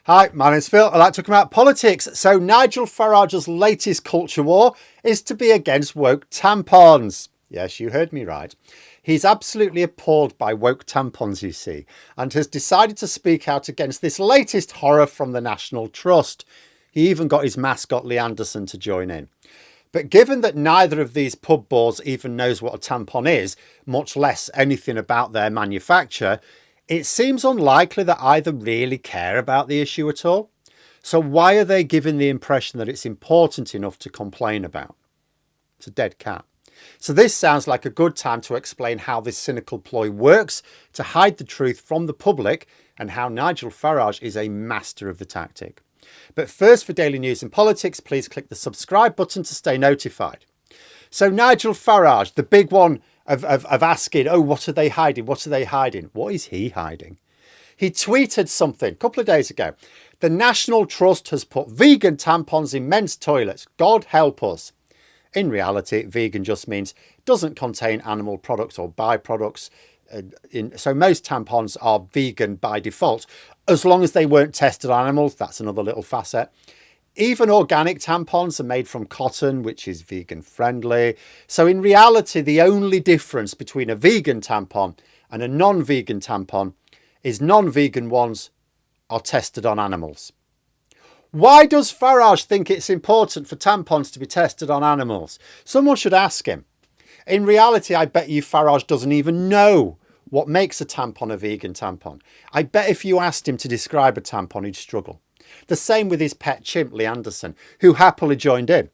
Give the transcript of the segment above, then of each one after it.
Hi, my name's Phil. I like talking about politics. So Nigel Farage's latest culture war is to be against woke tampons. Yes, you heard me right. He's absolutely appalled by woke tampons, you see, and has decided to speak out against this latest horror from the National Trust. He even got his mascot Lee Anderson to join in. But given that neither of these pub boards even knows what a tampon is, much less anything about their manufacture, it seems unlikely that either really care about the issue at all. So why are they giving the impression that it's important enough to complain about? It's a dead cat. So this sounds like a good time to explain how this cynical ploy works to hide the truth from the public and how Nigel Farage is a master of the tactic. But first, for daily news and politics, please click the subscribe button to stay notified. So Nigel Farage, the big one of asking, oh, what are they hiding? What are they hiding? What is he hiding? He tweeted something a couple of days ago. The National Trust has put vegan tampons in men's toilets. God help us. In reality, vegan just means doesn't contain animal products or byproducts. So most tampons are vegan by default, as long as they weren't tested on animals. That's another little facet. Even organic tampons are made from cotton, which is vegan friendly. So in reality, the only difference between a vegan tampon and a non-vegan tampon is non-vegan ones are tested on animals. Why does Farage think it's important for tampons to be tested on animals? Someone should ask him. In reality, I bet you Farage doesn't even know what makes a tampon a vegan tampon. I bet if you asked him to describe a tampon, he'd struggle. The same with his pet chimp, Lee Anderson, who happily joined in.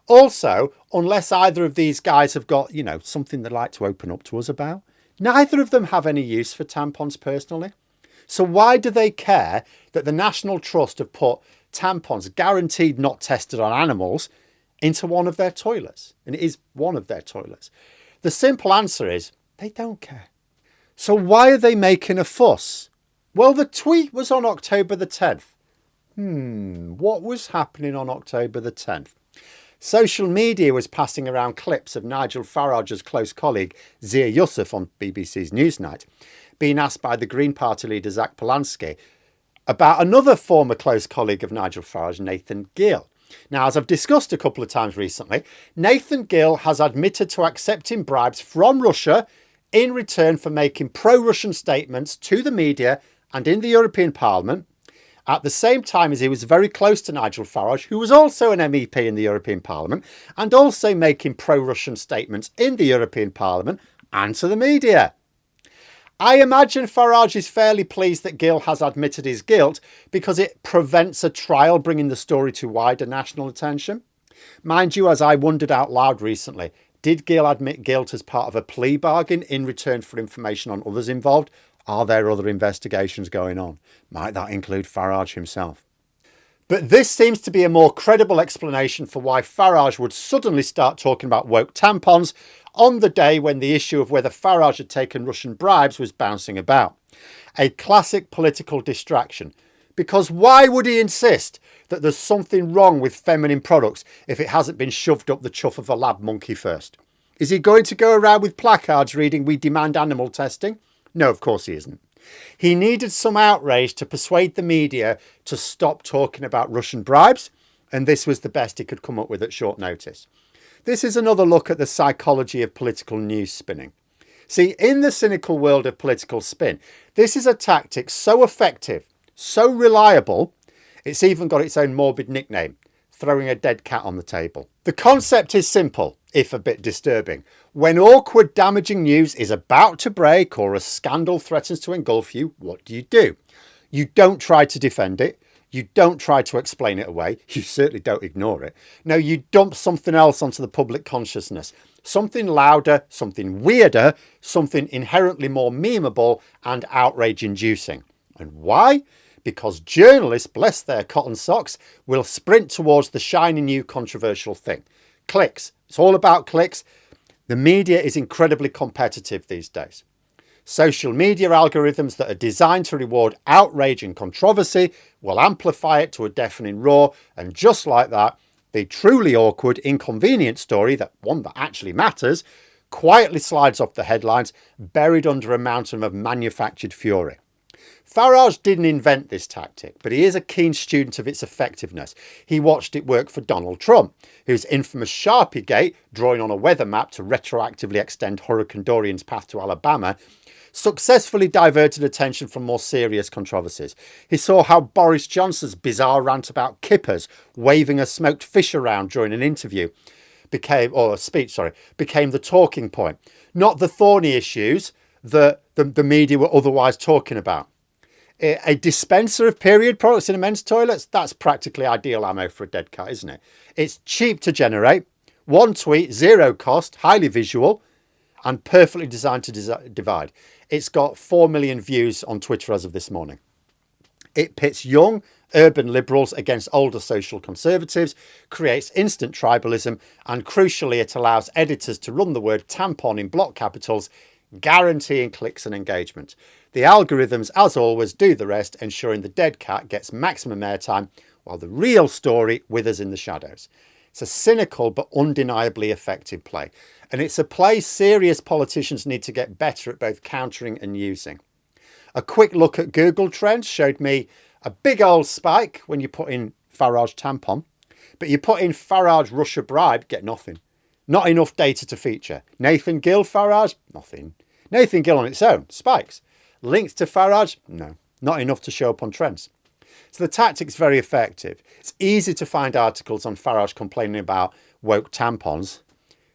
Also, unless either of these guys have got, something they'd like to open up to us about, neither of them have any use for tampons personally. So why do they care that the National Trust have put tampons guaranteed not tested on animals into one of their toilets? And it is one of their toilets. The simple answer is they don't care. So why are they making a fuss? Well, the tweet was on October the 10th. What was happening on October the 10th? Social media was passing around clips of Nigel Farage's close colleague Zia Youssef on BBC's Newsnight being asked by the Green Party leader Zach Polanski about another former close colleague of Nigel Farage, Nathan Gill. Now, as I've discussed a couple of times recently, Nathan Gill has admitted to accepting bribes from Russia in return for making pro-Russian statements to the media and in the European Parliament, at the same time as he was very close to Nigel Farage, who was also an MEP in the European Parliament, and also making pro-Russian statements in the European Parliament and to the media. I imagine Farage is fairly pleased that Gill has admitted his guilt because it prevents a trial bringing the story to wider national attention. Mind you, as I wondered out loud recently, did Gill admit guilt as part of a plea bargain in return for information on others involved? Are there other investigations going on? Might that include Farage himself? But this seems to be a more credible explanation for why Farage would suddenly start talking about woke tampons on the day when the issue of whether Farage had taken Russian bribes was bouncing about. A classic political distraction. Because why would he insist that there's something wrong with feminine products if it hasn't been shoved up the chuff of a lab monkey first? Is he going to go around with placards reading, "We demand animal testing"? No, of course he isn't. He needed some outrage to persuade the media to stop talking about Russian bribes, and this was the best he could come up with at short notice. This is another look at the psychology of political news spinning. See, in the cynical world of political spin, this is a tactic so effective, so reliable, it's even got its own morbid nickname, throwing a dead cat on the table. The concept is simple, if a bit disturbing. When awkward, damaging news is about to break or a scandal threatens to engulf you, what do? You don't try to defend it. You don't try to explain it away. You certainly don't ignore it. No, you dump something else onto the public consciousness. Something louder, something weirder, something inherently more memeable and outrage-inducing. And why? Because journalists, bless their cotton socks, will sprint towards the shiny new controversial thing. Clicks. It's all about clicks. The media is incredibly competitive these days. Social media algorithms that are designed to reward outrage and controversy will amplify it to a deafening roar. And just like that, the truly awkward, inconvenient story, that one that actually matters, quietly slides off the headlines, buried under a mountain of manufactured fury. Farage didn't invent this tactic, but he is a keen student of its effectiveness. He watched it work for Donald Trump, whose infamous Sharpie Gate, drawing on a weather map to retroactively extend Hurricane Dorian's path to Alabama, successfully diverted attention from more serious controversies. He saw how Boris Johnson's bizarre rant about kippers waving a smoked fish around during an interview became the talking point, not the thorny issues that the media were otherwise talking about. A dispenser of period products in a men's toilets, that's practically ideal ammo for a dead cat, isn't it? It's cheap to generate, one tweet, zero cost, highly visual, and perfectly designed to divide. It's got 4 million views on Twitter as of this morning. It pits young, urban liberals against older social conservatives, creates instant tribalism, and crucially, it allows editors to run the word tampon in block capitals, guaranteeing clicks and engagement. The algorithms, as always, do the rest, ensuring the dead cat gets maximum airtime while the real story withers in the shadows. It's a cynical but undeniably effective play. And it's a play serious politicians need to get better at both countering and using. A quick look at Google Trends showed me a big old spike when you put in Farage tampon, but you put in Farage Russia bribe, get nothing. Not enough data to feature. Nathan Gill Farage, nothing. Nathan Gill on its own, spikes. Linked to Farage, no, not enough to show up on trends. So the tactic's very effective. It's easy to find articles on Farage complaining about woke tampons,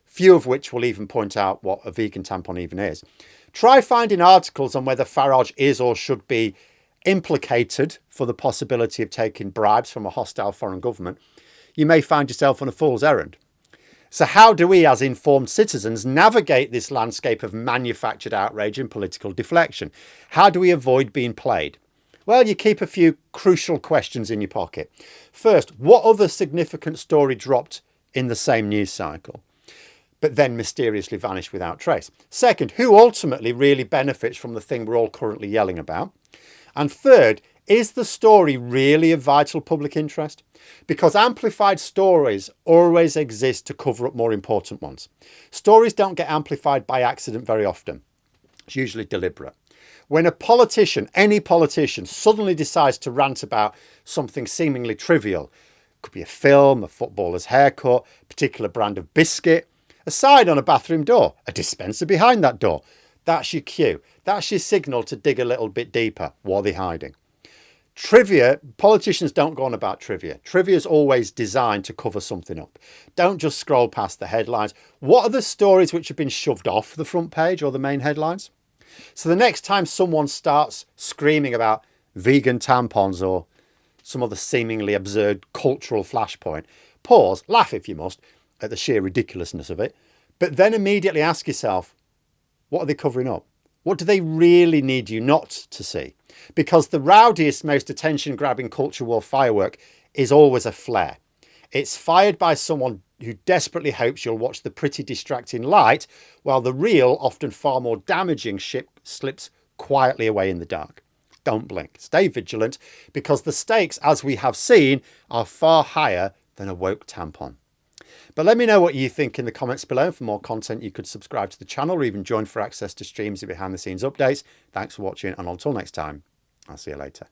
few of which will even point out what a vegan tampon even is. Try finding articles on whether Farage is or should be implicated for the possibility of taking bribes from a hostile foreign government. You may find yourself on a fool's errand. So how do we, as informed citizens, navigate this landscape of manufactured outrage and political deflection? How do we avoid being played? Well, you keep a few crucial questions in your pocket. First, what other significant story dropped in the same news cycle, but then mysteriously vanished without trace? Second, who ultimately really benefits from the thing we're all currently yelling about? And third, is the story really of vital public interest? Because amplified stories always exist to cover up more important ones. Stories don't get amplified by accident very often. It's usually deliberate. When a politician, any politician, suddenly decides to rant about something seemingly trivial, could be a film, a footballer's haircut, a particular brand of biscuit, a sign on a bathroom door, a dispenser behind that door, that's your cue. That's your signal to dig a little bit deeper. What are they hiding? Trivia, politicians don't go on about trivia. Trivia is always designed to cover something up. Don't just scroll past the headlines. What are the stories which have been shoved off the front page or the main headlines? So the next time someone starts screaming about vegan tampons or some other seemingly absurd cultural flashpoint, pause, laugh if you must, at the sheer ridiculousness of it, but then immediately ask yourself, what are they covering up? What do they really need you not to see? Because the rowdiest, most attention-grabbing culture war firework is always a flare. It's fired by someone who desperately hopes you'll watch the pretty distracting light, while the real, often far more damaging ship slips quietly away in the dark. Don't blink. Stay vigilant, because the stakes, as we have seen, are far higher than a woke tampon. But let me know what you think in the comments below. For more content, you could subscribe to the channel or even join for access to streams and behind the scenes updates. Thanks for watching, and until next time, I'll see you later.